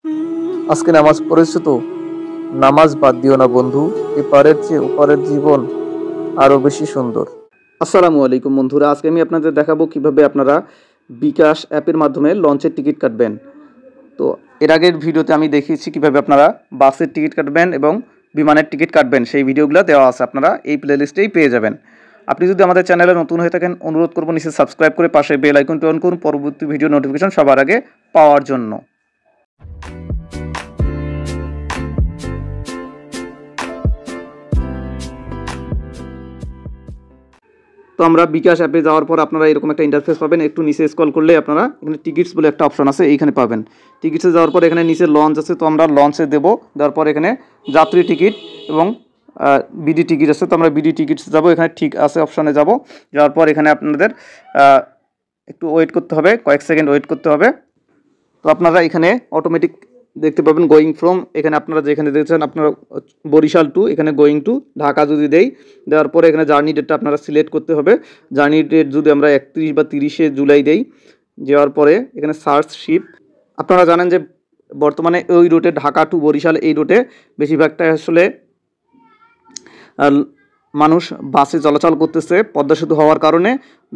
আজকে নামাজ পড়েছো তো? নামাজ বাদ দিও না বন্ধু, এপারের চেয়ে ওপারের জীবন আরো বেশি সুন্দর। আসসালামু আলাইকুম বন্ধুরা, আজকে আমি আপনাদের দেখাবো কিভাবে আপনারা বিকাশ অ্যাপের মাধ্যমে লঞ্চের টিকিট কাটবেন। তো এর আগের ভিডিওতে আমি দেখিয়েছি কিভাবে আপনারা বাসের টিকিট কাটবেন এবং বিমানের টিকিট কাটবেন, সেই ভিডিওগুলো দেওয়া আছে, আপনারা এই প্লেলিস্টেই পেয়ে যাবেন। আপনি যদি আমাদের চ্যানেলে নতুন হয়ে থাকেন, অনুরোধ করবো নিচে সাবস্ক্রাইব করে পাশে বেল আইকনটি অন করুন পরবর্তী ভিডিও নোটিফিকেশন সবার আগে পাওয়ার জন্য। তো আমরা বিকাশ অ্যাপে যাওয়ার পর আপনারা এরকম একটা ইন্টারফেস পাবেন। একটু নিচে স্ক্রল করলে আপনারা এখানে টিকিটস বলে একটা অপশন আছে, এইখানে পাবেন। টিকিটসে যাওয়ার পর এখানে নিচে লঞ্চ আছে, তো আমরা লঞ্চে দেবো। দেওয়ার পর এখানে যাত্রী টিকিট এবং বিডি টিকিট আছে, তো আমরা বিডি টিকিটস যাবো। এখানে ঠিক আছে অপশনে যাব। যাওয়ার পর এখানে আপনাদের একটু ওয়েট করতে হবে, কয়েক সেকেন্ড ওয়েট করতে হবে। তো আপনারা এখানে অটোমেটিক দেখতে পাবেন গোয়িং ফ্রম, এখানে আপনারা যেখানে দেখছেন আপনারা বরিশাল টু, এখানে গোয়িং টু ঢাকা যদি দেওয়ার পরে এখানে জার্নি ডেটটা আপনারা সিলেক্ট করতে হবে। জার্নি ডেট যদি আমরা 31 বা 30 জুলাই দেই, যাওয়ার পরে এখানে সার্চ শিপ। আপনারা জানেন যে বর্তমানে ওই রুটে ঢাকা টু বরিশাল এই রুটে বেশিরভাগটা আসলে মানুষ বাসে চলাচল করতেছে পদ্মা সেতু হওয়ার কারণে।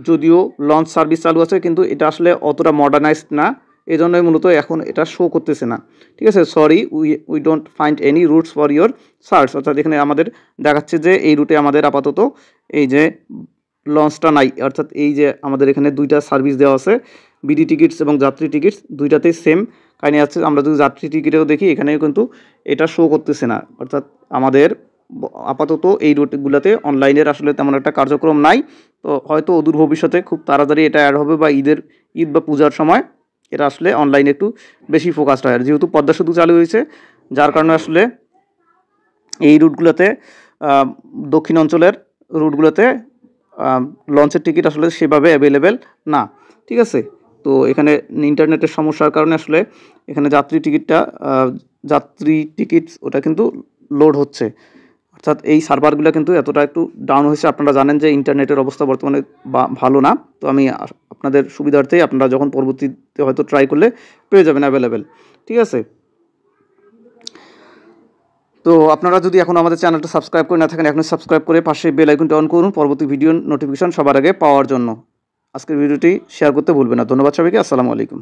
যদিও লঞ্চ সার্ভিস চালু আছে, কিন্তু এটা আসলে অতটা মডার্নাইজড না, এই জন্যই মূলত এখন এটা শো করতেছে না। ঠিক আছে, sorry, we don't find any roots for your search. অর্থাৎ এখানে আমাদের দেখাচ্ছে যে এই রুটে আমাদের আপাতত এই যে লঞ্চটা নাই। অর্থাৎ এই যে আমাদের এখানে দুইটা সার্ভিস দেওয়া আছে, বিডি টিকিটস এবং যাত্রী টিকিটস, দুইটাতেই সেম কাহিনি আছে। আমরা যদি যাত্রী টিকিটেও দেখি, এখানেও কিন্তু এটা শো করতেছে না। অর্থাৎ আমাদের আপাতত এই রুটগুলোতে অনলাইনের আসলে তেমন একটা কার্যক্রম নাই। তো হয়তো অদূর ভবিষ্যতে খুব তাড়াতাড়ি এটা অ্যাড হবে, বা ঈদ বা পূজার সময় এটা আসলে অনলাইনে একটু বেশি ফোকাসড হয়। আর যেহেতু পদ্মা সেতু চালু হয়েছে, যার কারণে আসলে এই রুটগুলোতে দক্ষিণ অঞ্চলের রুটগুলোতে লঞ্চের টিকিট আসলে সেভাবে অ্যাভেলেবেল না। ঠিক আছে, তো এখানে ইন্টারনেটের সমস্যার কারণে আসলে এখানে যাত্রী টিকিটস ওটা কিন্তু লোড হচ্ছে। অর্থাৎ এই সার্ভারগুলো কিন্তু এতটা একটু ডাউন হয়েছে। আপনারা জানেন যে ইন্টারনেটের অবস্থা বর্তমানে ভালো না। তো আমি আপনাদের সুবিধার্থেই আপনারা যখন পরবর্তীতে হয়তো ট্রাই করলে পেয়ে যাবেন অ্যাভেলেবেল। ঠিক আছে, তো আপনারা যদি এখন আমাদের চ্যানেলটা সাবস্ক্রাইব করে না থাকেন, এখন সাবস্ক্রাইব করে পাশে বেল আইকনটি অন করুন পরবর্তী ভিডিও নোটিফিকেশন সবার আগে পাওয়ার জন্য। আজকের ভিডিওটি শেয়ার করতে ভুলবেন না। ধন্যবাদ সবাইকে, আসসালামু আলাইকুম।